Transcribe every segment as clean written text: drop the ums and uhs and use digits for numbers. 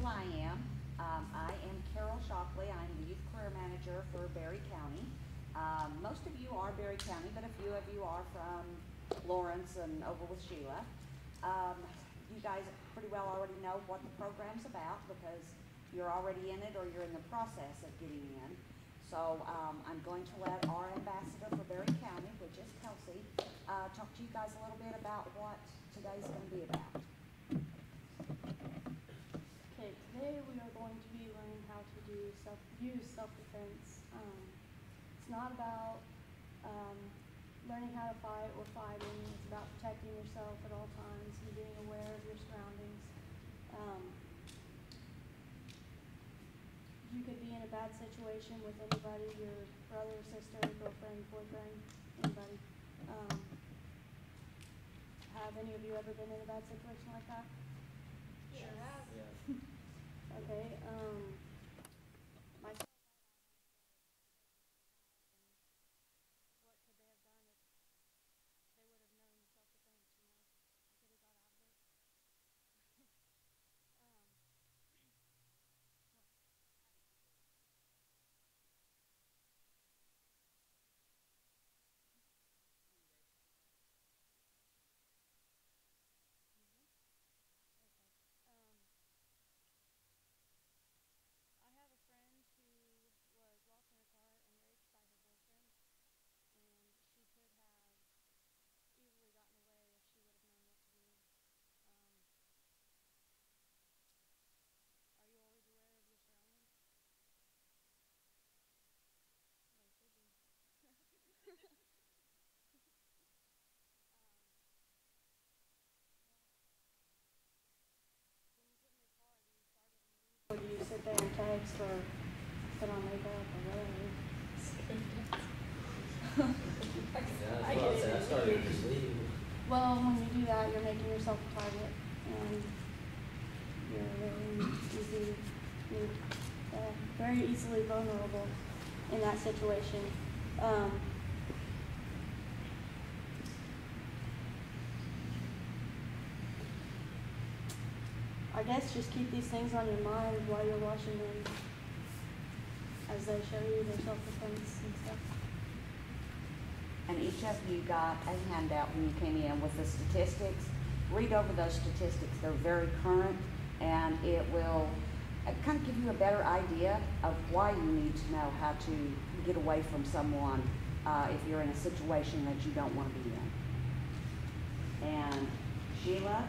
I am. I am Carol Shockley. I'm the Youth Career Manager for Berry County. Most of you are Berry County, but a few of you are from Lawrence and over with Sheila. You guys pretty well already know what the program's about because you're already in it or you're in the process of getting in. So I'm going to let our ambassador for Berry County, which is Kelsey, talk to you guys a little bit about what today's going to be about. Okay, today we are going to be learning how to use self-defense. It's not about learning how to fight or fighting. It's about protecting yourself at all times and being aware of your surroundings. You could be in a bad situation with anybody, your brother, sister, girlfriend, boyfriend, anybody. Have any of you ever been in a bad situation like that? Sure have. Yeah. Okay, myself, what could they have done if they would have known self-defense, you know? They could have got out of it. I have a friend who was lost in her car and raped by her boyfriend, and she could have easily gotten away if she would have known what to do. Are you always aware of your surroundings? Well, you should be. When you get in your car, do you start it and leave? Or do you sit there and text or put on makeup or whatever? Yeah, that's what I said. I started to just leave. Well, when you do that, you're making yourself a target, and you're very easily vulnerable in that situation. I guess just keep these things on your mind while you're watching them as they show you their self-defense and stuff. And each of you got a handout when you came in with the statistics. Read over those statistics. They're very current, and it will kind of give you a better idea of why you need to know how to get away from someone if you're in a situation that you don't want to be in. And Sheila,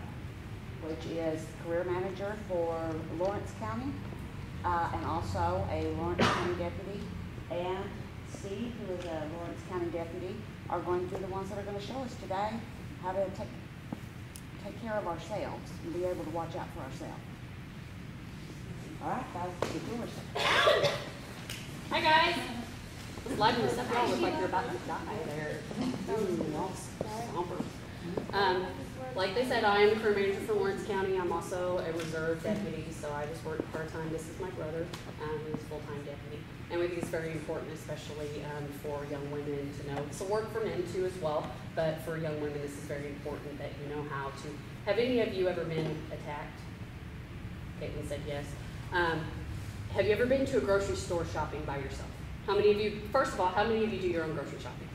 which is career manager for Lawrence County, and also a Lawrence County deputy, and Steve, who is a Lawrence County deputy, are going to be the ones that are going to show us today how to take care of ourselves and be able to watch out for ourselves. All right, guys, get yours. Hi guys. Liven this up. Y'all look like you're about to die there. Somber. Like they said, I am career manager for Lawrence County. I'm also a reserve deputy, so I just work part-time. This is my brother, who's full-time deputy. And we think it's very important, especially for young women to know. It's a work for men too as well, but for young women, this is very important that you know how to. Have any of you ever been attacked? Caitlin said yes. Have you ever been to a grocery store shopping by yourself? How many of you, first of all, how many of you do your own grocery shopping?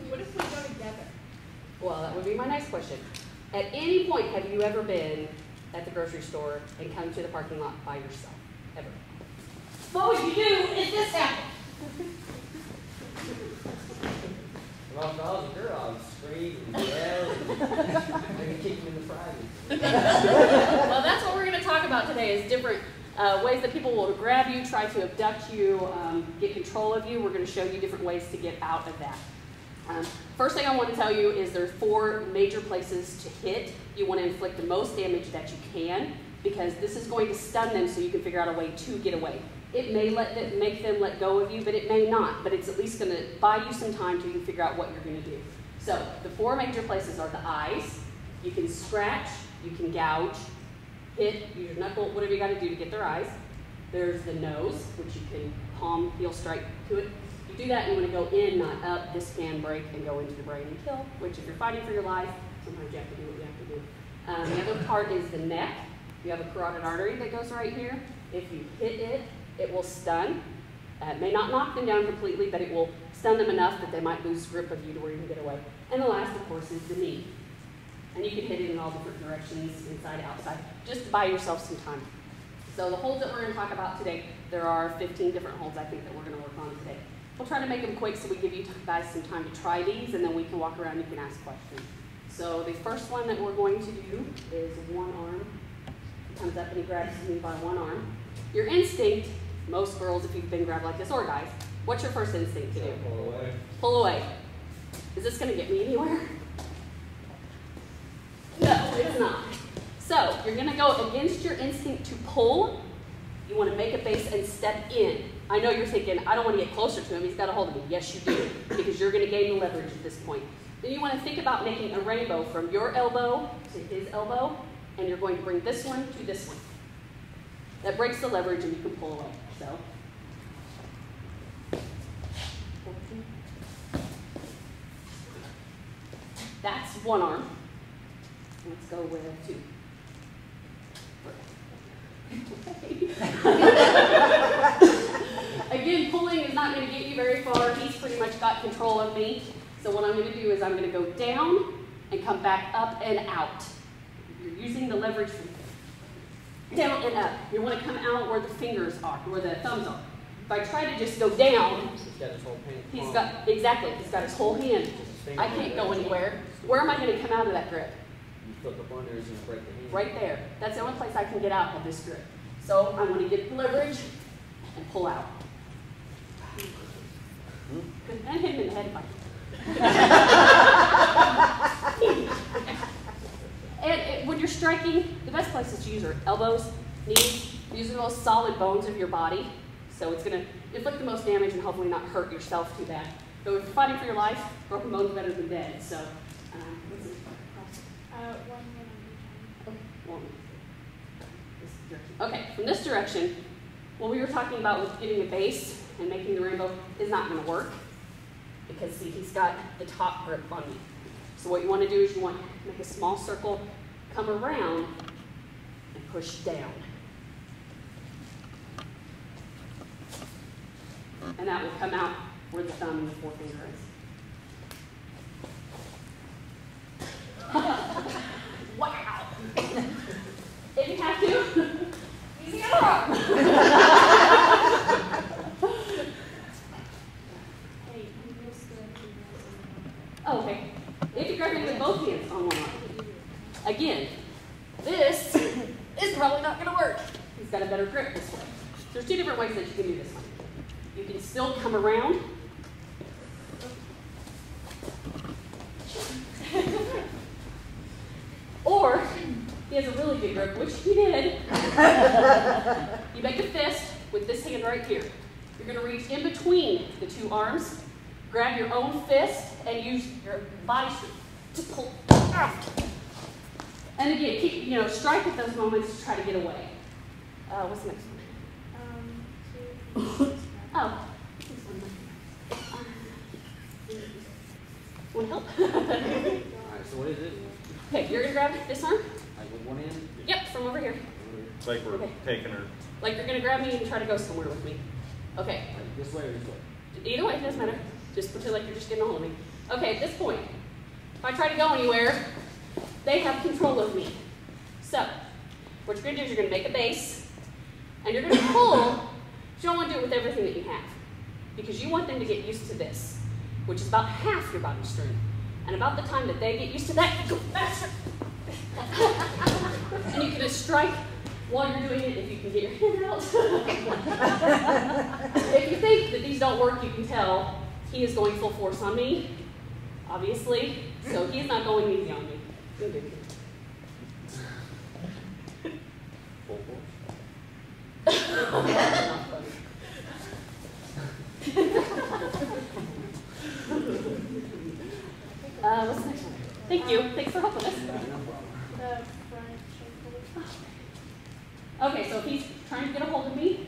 What if we go together? Well, that would be my next question. At any point, have you ever been at the grocery store and come to the parking lot by yourself? Ever? What would you do if this happened? Well, if I was a girl, I would scream and yell and maybe kick him in the private. Well, that's what we're going to talk about today is different ways that people will grab you, try to abduct you, get control of you. We're going to show you different ways to get out of that. First thing I want to tell you is there's 4 major places to hit. You want to inflict the most damage that you can because this is going to stun them so you can figure out a way to get away. It may make them let go of you, but it may not. But it's at least going to buy you some time to figure out what you're going to do. So the 4 major places are the eyes. You can scratch, you can gouge, hit, use your knuckle, whatever you got to do to get their eyes. There's the nose, which you can palm, heel strike to it. You do that, you want to go in, not up. This can break and go into the brain and kill, which if you're fighting for your life, sometimes you have to do what you have to do. The other part is the neck. You have a carotid artery that goes right here. If you hit it, it will stun. It may not knock them down completely, but it will stun them enough that they might lose grip of you to where you can get away. And the last, of course, is the knee. And you can hit it in all different directions, inside, outside, just to buy yourself some time. So the holds that we're going to talk about today, there are 15 different holds I think that we're going to work on today. We'll try to make them quick so we give you guys some time to try these, and then we can walk around and you can ask questions. So the first one that we're going to do is one arm. He comes up and he grabs me by one arm. Your instinct, most girls, if you've been grabbed like this, or guys, what's your first instinct to do? Pull away. Pull away. Is this going to get me anywhere? No, it's not. So you're going to go against your instinct to pull. You want to make a base and step in. I know you're thinking, I don't want to get closer to him. He's got a hold of me. Yes, you do, because you're going to gain the leverage at this point. Then you want to think about making a rainbow from your elbow to his elbow, and you're going to bring this one to this one. That breaks the leverage, and you can pull away. So. That's one arm. Let's go with two. Again, pulling is not going to get you very far. He's pretty much got control of me. So what I'm going to do is I'm going to go down and come back up and out. You're using the leverage from down and up. You want to come out where the fingers are, where the thumbs are. If I try to just go down, He's got his whole hand. he's got his whole hand. I can't go anywhere. Where am I going to come out of that grip? You flip up under and break the hand. Right there. That's the only place I can get out of this grip. So I'm going to get the leverage and pull out. And hit him in the head if I can. And when you're striking, the best places to use are elbows, knees. These are the most solid bones of your body. So it's going to inflict the most damage and hopefully not hurt yourself too bad. But if you're fighting for your life, broken bones are better than dead. So, what's this? Okay, from this direction, what we were talking about with getting a base and making the rainbow is not going to work because, see, he's got the top grip on me. So what you want to do is you want to make a small circle, come around, and push down. And that will come out where the thumb and the forefinger is. Wow! If you have to, easy arm. Oh, okay. If you grab it with both hands on one arm. Again, this is probably not going to work. He's got a better grip this way. So there's two different ways that you can do this one. You can still come around. Or, he has a really good grip, which he did. You make a fist with this hand right here. You're going to reach in between the two arms, grab your own fist, and use your body strength to pull out. And again, keep, strike at those moments to try to get away. What's the next one? Oh. Want help? Alright, so what is it? Okay, you're going to grab this arm? Like with one hand? Yep, from over here. Like we're taking her. Like you're going to grab me and try to go somewhere with me. Okay. Like this way or this way? Either way, it doesn't matter. Just pretend like you're just getting a hold of me. Okay, at this point, if I try to go anywhere, they have control of me. So, what you're going to do is you're going to make a base, and you're going to pull. You don't want to do it with everything that you have, because you want them to get used to this, which is about half your body strength. And about the time that they get used to that, you go faster. And you can just strike while you're doing it if you can get your hand out. If you think that these don't work, you can tell he is going full force on me, obviously. So he is not going easy on me. Full force? What's the next one? Thank you. Thanks for helping us. Okay, so if he's trying to get a hold of me,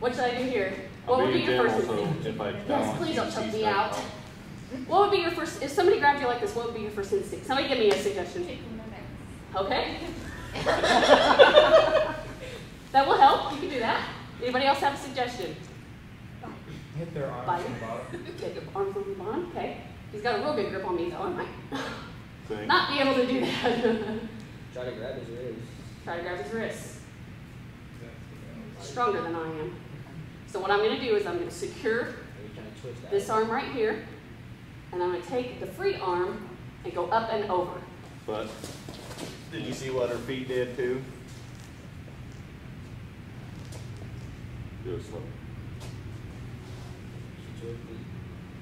what should I do here? What would be your first instinct? Yes, please don't choke me out. What would be your first, if somebody grabbed you like this, what would be your first instinct? Somebody give me a suggestion. Okay? That will help. You can do that. Anybody else have a suggestion? Hit their arms Bite. from the bottom. Get the arms on the bottom. Okay. He's got a real good grip on me, though. I might See? not be able to do that. Try to grab his wrist. Try to grab his wrist. Stronger than I am. So what I'm going to do is I'm going to secure And you kind of twist that. this arm right here, and I'm going to take the free arm and go up and over. But did you see what her feet did too? Do it slow. She twist it.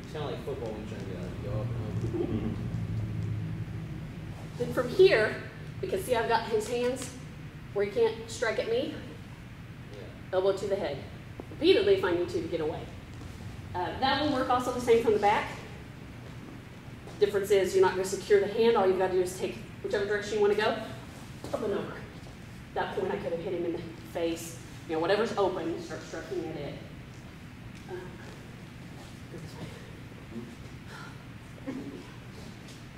It's kind of like football when you're trying to go up and over. Then from here, because see I've got his hands where he can't strike at me, Yeah. elbow to the head. Repeatedly if I need to get away. That will work also the same from the back. Difference is you're not going to secure the hand. All you've got to do is take whichever direction you want to go, up and over. At that point I could have hit him in the face. You know, whatever's open, start striking at it.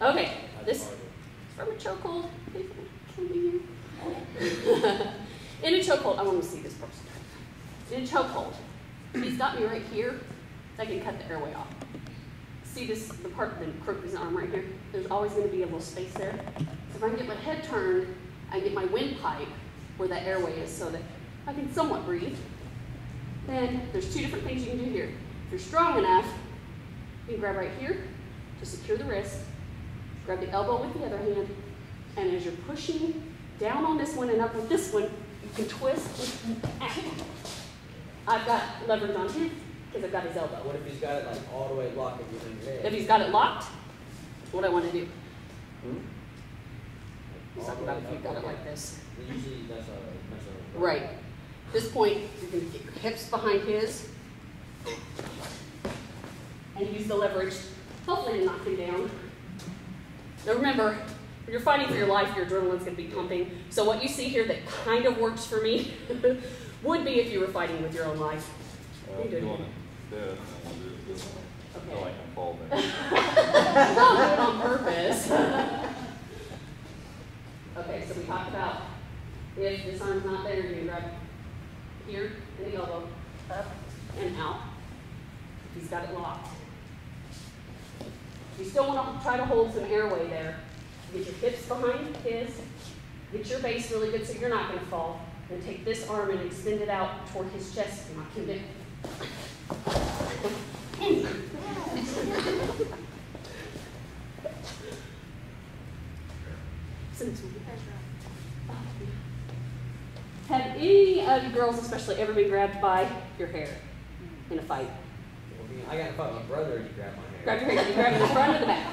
Okay, That's this harder. from a chokehold. Please don't kill me here. In a chokehold, I want to see this person. In a chokehold, he's got me right here. I can cut the airway off. See this, the part of the crook of his arm right here? There's always going to be a little space there. So if I can get my head turned, I get my windpipe where that airway is so that I can somewhat breathe. Then there's two different things you can do here. If you're strong enough, you can grab right here to secure the wrist, grab the elbow with the other hand, and as you're pushing down on this one and up with this one, you can twist and I've got leverage on him because I've got his elbow. What if he's got it like all the way locked up within your head? If he's got it locked, what I want to do. Hmm? He's All talking the about way if you've up, got it okay. like this. Usually that's a Right. At this point, you're going to get your hips behind his and use the leverage, hopefully to knock him down. Now remember, when you're fighting for your life, your adrenaline's going to be pumping. So what you see here that kind of works for me would be if you were fighting with your own life. Well, You do you it. want to do it, I want to do it this way. Okay. So I can fall there. Don't do it on purpose. Okay, so we talked about if this arm's not there, you can grab here in the elbow, up and out. If he's got it locked. You still want to try to hold some airway there. Get your hips behind his, get your base really good so you're not going to fall. And take this arm and extend it out toward his chest and knock him down. Have any of you girls especially ever been grabbed by your hair in a fight? I got to fight my brother and he grabbed my Grab hair. your hair, you grab it in the front or the back?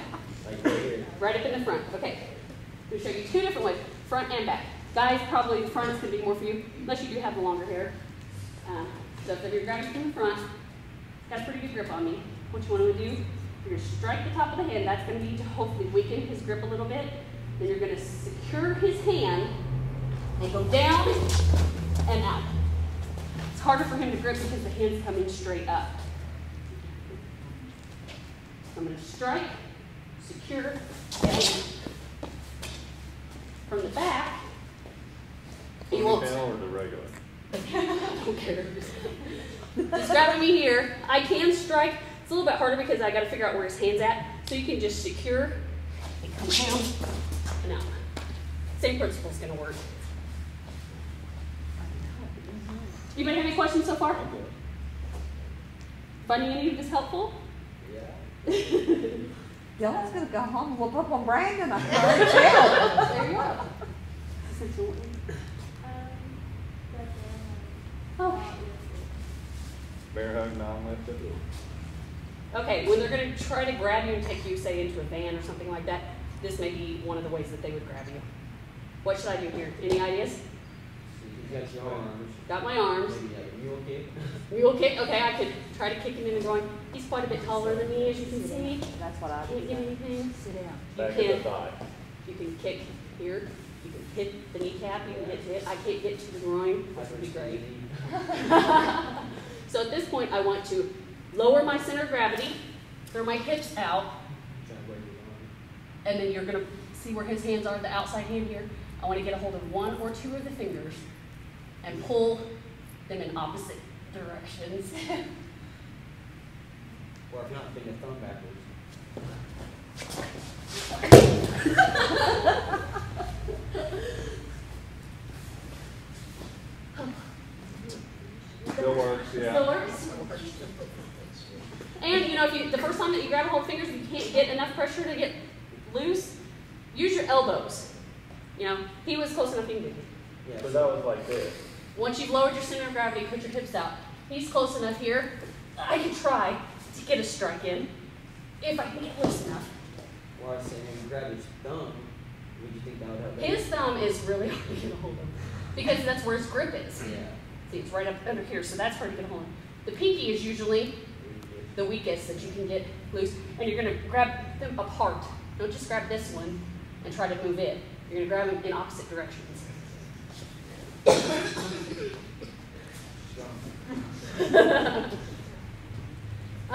Like right here. Right up in the front. Okay. I'm going to show you two different ways, front and back. Guys, probably the front is going to be more for you, unless you do have the longer hair. So if you're grabbing from the front, got a pretty good grip on me. What you want to do, you're going to strike the top of the hand. That's going to be to hopefully weaken his grip a little bit. Then you're going to secure his hand and go down and out. It's harder for him to grip because the hand's coming straight up. I'm going to strike, secure, and from the back, he won't. Ponytail or the regular? I don't care. Just grabbing me here. I can strike. It's a little bit harder because I got to figure out where his hand's at. So you can just secure and come down and out. Same principle is going to work. Anybody have any questions so far? Finding any of this helpful? Yeah. Dylan's gonna go home and whoop up on Brandon. I'm sorry, chill. There you go. Oh. Bear hug, non-lifted? Okay, when they're going to try to grab you and take you, say, into a van or something like that, this may be one of the ways that they would grab you. What should I do here? Any ideas? You got your arms. Got my arms. Maybe like a mule kick. Mule kick. Okay, I could try to kick him in the groin. He's quite a bit taller than me, as you can see. That's what I Can't get do. anything. Sit down. You Back of the can. thigh. You can kick here. You can hit the kneecap. You can get to it. I can't get to the groin. This would be great. So at this point, I want to lower my center of gravity, throw my hips out, Trying to break your arm. and then you're going to see where his hands are, the outside hand here. I want to get a hold of one or two of the fingers and pull them in opposite directions. Or if not, bend the thumb backwards. Still works, yeah. Still works? And you know, if you, the first time that you grab a hold of fingers, if you can't get enough pressure to get loose, use your elbows. You know, he was close enough, he can do it. Yeah. So that was like this. Once you've lowered your center of gravity, put your hips out. He's close enough here. I can try to get a strike in if I can get loose enough. Well, I was saying, when you grab his thumb, would you think that would help? His thumb is really hard to get a hold of because that's where his grip is. Yeah. See, it's right up under here, so that's hard to get a hold of. The pinky is usually the weakest that you can get loose, and you're going to grab them apart. Don't just grab this one and try to move it. You're going to grab them in opposite directions.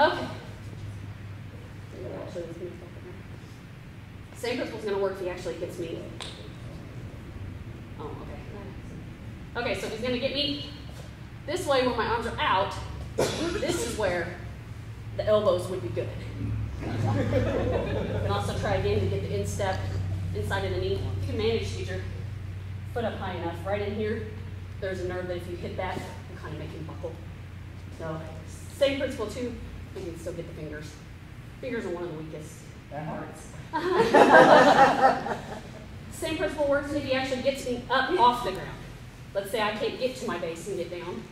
Okay. Same principle's going to work if he actually gets me. Oh, okay. Okay, so if he's going to get me this way where my arms are out, this is where the elbows would be good. You can also try again to get the instep inside of the knee. You can manage to get your foot up high enough. Right in here, there's a nerve that if you hit that, you kind of make him buckle. So, same principle too, you can still get the fingers. Fingers are one of the weakest parts. Same principle works if he actually gets me up off the ground. Let's say I can't get to my base and get down.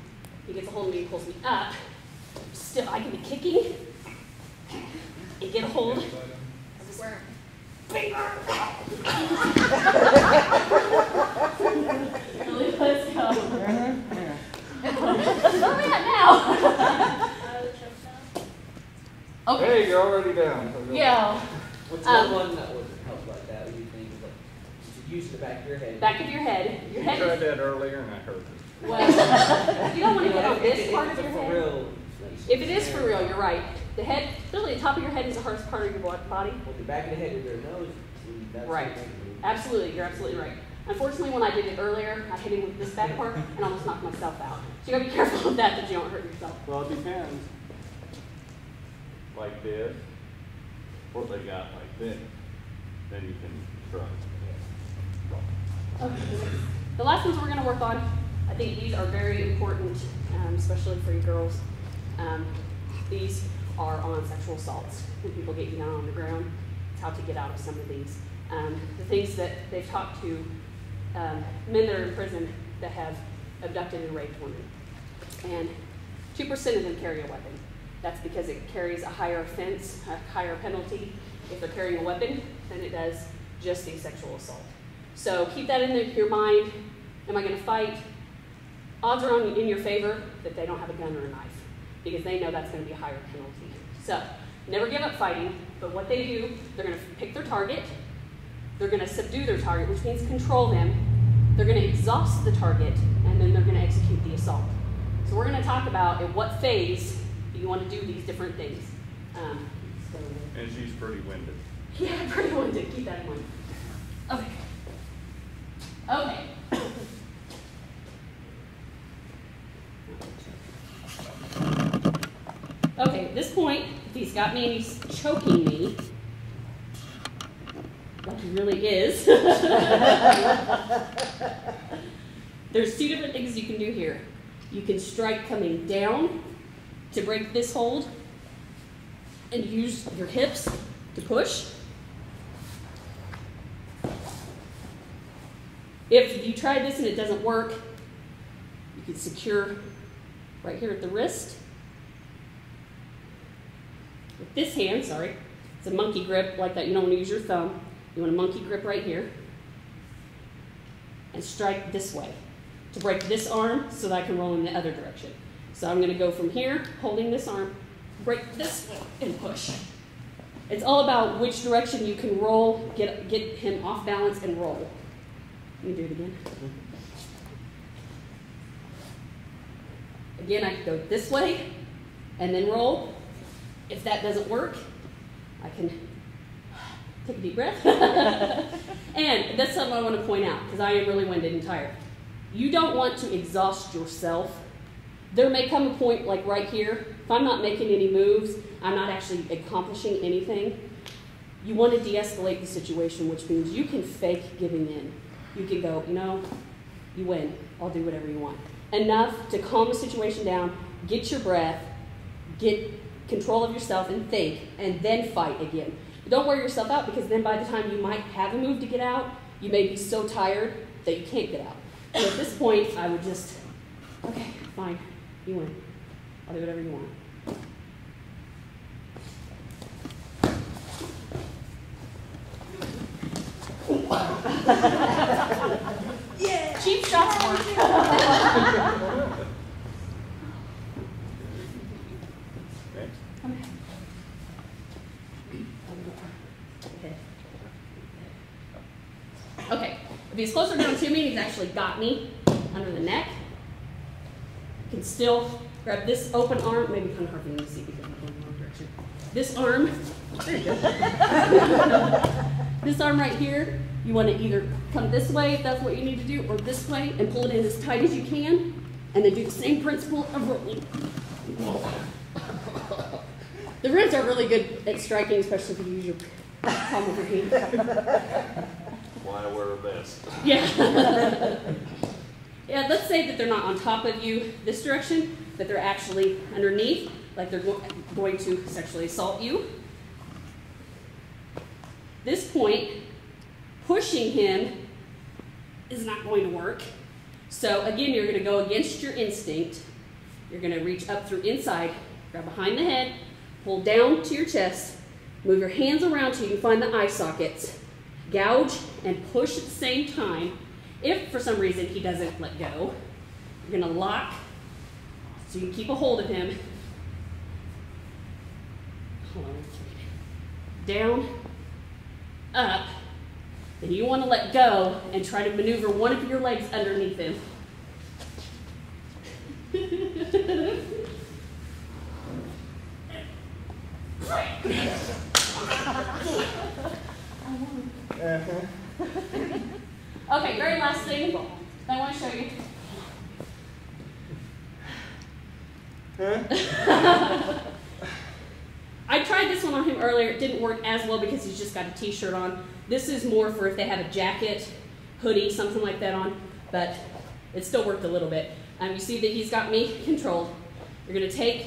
He gets a hold of me and pulls me up. Still, I can be kicking and get a hold of where finger. Let's go. Where are we at now? Okay. Hey, you're already down. Yeah. What's another one that would help like that? What do you think? Like, you should use the back of your head. Back of your head. Your I head tried is, that earlier and I hurt it. well, you don't want to get on this part of your For head. real. If it is for real, you're right. The head, really the top of your head is the hardest part of your body. Well, the back of the head is their nose. That's Right. Absolutely, you're absolutely right. Unfortunately, when I did it earlier, I hit him with this back part and almost knocked myself out. So you gotta be careful of that you don't hurt yourself. Well, it depends. Like this, or they got like this, then you can try. Okay. The last ones we're gonna work on, I think these are very important, especially for you girls. These are on sexual assaults. When people get you down on the ground, it's how to get out of some of these. The things that they've talked to men that are in prison that have abducted and raped women. And 2% of them carry a weapon. That's because it carries a higher offense, a higher penalty if they're carrying a weapon than it does just a sexual assault. So keep that in your mind. Am I going to fight? Odds are in your favor that they don't have a gun or a knife because they know that's going to be a higher penalty. So never give up fighting, but what they do, they're going to pick their target, they're going to subdue their target, which means control them, they're going to exhaust the target, and then they're going to execute the assault. So we're going to talk about at what phase do you want to do these different things. And she's pretty winded. Yeah, pretty winded, keep that in mind. Okay. Okay. Okay, at this point, if he's got me and he's choking me, like he really is, there's two different things you can do here. You can strike coming down to break this hold and use your hips to push. If you try this and it doesn't work, you can secure right here at the wrist. With this hand, sorry, it's a monkey grip like that. You don't want to use your thumb. You want a monkey grip right here. And strike this way to break this arm so that I can roll in the other direction. So I'm going to go from here, holding this arm, break this way, and push. It's all about which direction you can roll, get him off balance, and roll. Let me do it again. Again, I can go this way and then roll. If that doesn't work, I can Take a deep breath. And that's something I want to point out because I am really winded and tired. You don't want to exhaust yourself. There may come a point like right here, if I'm not making any moves, I'm not actually accomplishing anything. You want to de-escalate the situation, which means you can fake giving in. You can go, you know, you win. I'll do whatever you want. Enough to calm the situation down, get your breath, get control of yourself and think, and then fight again. But don't wear yourself out because then by the time you might have a move to get out, you may be so tired that you can't get out. So at this point, I would just, okay, fine, you win. I'll do whatever you want. Yeah. Cheap shots work. Okay, if he's closer down to me, he's actually got me under the neck. Can still grab this open arm, maybe kind of hard for you to see because I'm going in the wrong direction. This arm, there you go. This arm right here, you want to either come this way if that's what you need to do, or this way and pull it in as tight as you can, and then do the same principle of rolling. The ribs are really good at striking, especially if you use your palm of your hand. Why I wear a vest. Yeah. Yeah, let's say that they're not on top of you this direction, but they're actually underneath, like they're going to sexually assault you. This point, pushing him is not going to work. So again, you're going to go against your instinct. You're going to reach up through inside, grab behind the head, pull down to your chest, move your hands around till you find the eye sockets, gouge and push at the same time. If for some reason he doesn't let go, you're going to lock so you can keep a hold of him. Hold on. Down, up. Then you want to let go and try to maneuver one of your legs underneath him. Okay, very last thing I want to show you. I tried this one on him earlier. It didn't work as well because he's just got a t-shirt on. This is more for if they have a jacket, hoodie, something like that on, but it still worked a little bit. You see that he's got me controlled. You're going to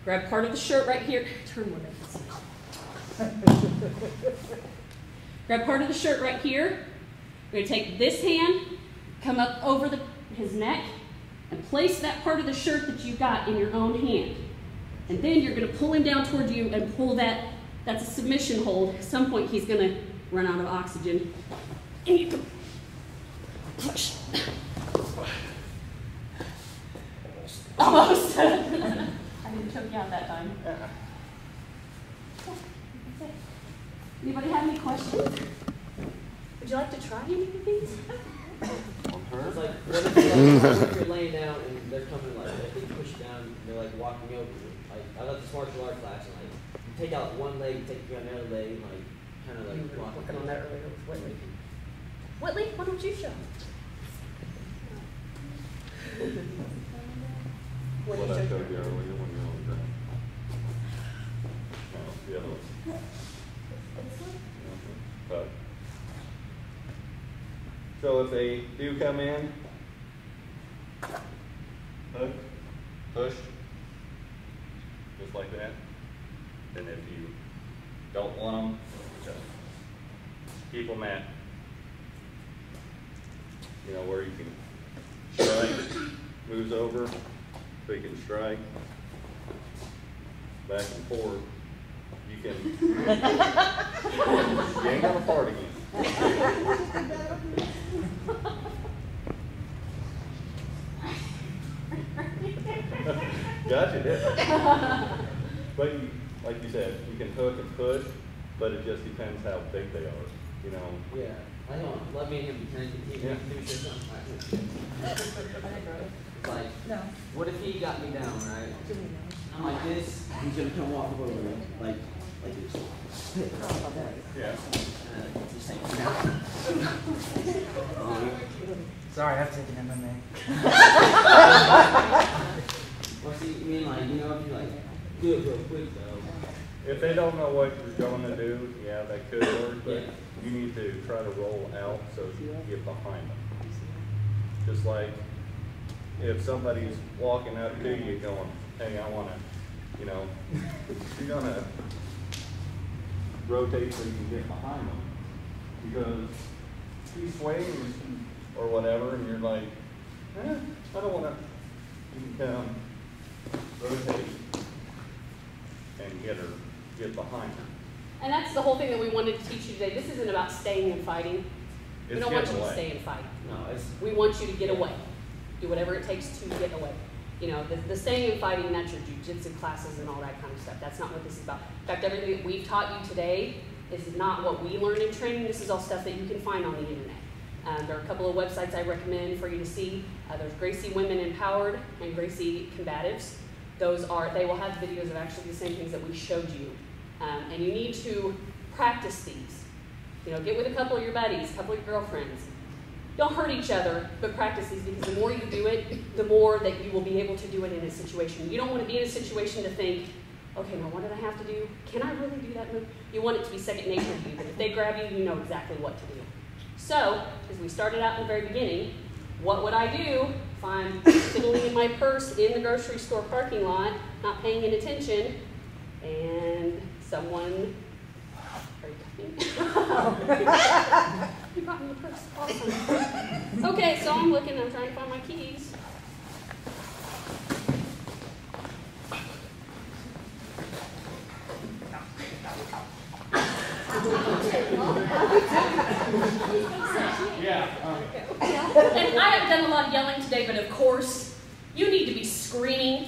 grab part of the shirt right here. Turn one Grab part of the shirt right here. You're going to take this hand, come up over his neck, and place that part of the shirt that you got in your own hand. And then you're going to pull him down toward you and pull that. That's a submission hold. At some point, he's going to run out of oxygen. And you can push. Almost. I didn't choke you out that time. Anybody have any questions? Would you like to try any of these? It's like, what if you're laying down and they're coming like, if they push down, and they're like walking over you. Like, I love this martial arts class, and like, you take out one leg, take you on the other leg, and like, kind of like walk. Working on that earlier with Whitley. Whitley, why don't you show? What I showed you earlier when you were on the other one. But, so if they do come in, hook, push, just like that. And if you don't want them, just keep them at, you know, where you can strike, moves over, so you can strike, back and forth. You can, you ain't gonna fart again. Gotcha, didn't I? But you, like you said, you can hook and push, but it just depends how big they are, you know. Yeah. I don't let me and him pretend he Yeah. can do something. Like, No. what if he got me down, right? I'm like this, he's gonna come walk over me. Like, like this. Yeah. Just like Sorry, I've taken MMA. well, see, I mean, like, you know, if you like do it real quick though. If they don't know what you're going to do, yeah, that could work, but Yeah. you need to try to roll out so you can get behind them. Just like if somebody's walking up to you going, hey, I want to, you know, you're going to rotate so you can get behind them. Because he swings or whatever, and you're like, I don't want to. You can come, rotate, and get behind her. And that's the whole thing that we wanted to teach you today. This isn't about staying and fighting. We It's don't want you getting to away. stay and fight. No, it's We want you to get away. Do whatever it takes to get away. You know, the staying and fighting, that's your jujitsu classes and all that kind of stuff. That's not what this is about. In fact, everything that we've taught you today is not what we learn in training. This is all stuff that you can find on the internet. There are a couple of websites I recommend for you to see. There's Gracie Women Empowered and Gracie Combatives. They will have videos of actually the same things that we showed you. And you need to practice these. You know, get with a couple of your buddies, a couple of your girlfriends. Don't hurt each other, but practice these, because the more you do it, the more that you will be able to do it in a situation. You don't want to be in a situation to think, okay, now what did I have to do? Can I really do that move? You want it to be second nature to you, but if they grab you, you know exactly what to do. So, as we started out in the very beginning, what would I do if I'm fiddling in my purse in the grocery store parking lot, not paying any attention, and someone... You brought me a purse. Awesome. Okay, so I'm trying to find my keys. And I have done a lot of yelling today, but of course, you need to be screaming.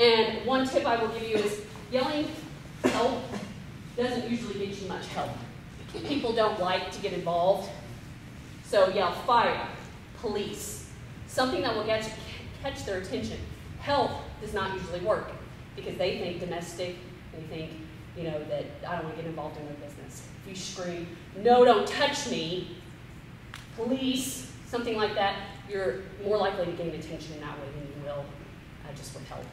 And one tip I will give you is yelling help doesn't usually get you much help. People don't like to get involved. So yell fire, police, something that will catch their attention. Help does not usually work because they think domestic, they think, you know, that I don't want to get involved in their business. If you scream, no, don't touch me, police, something like that, you're more likely to gain attention that way than you will just with help.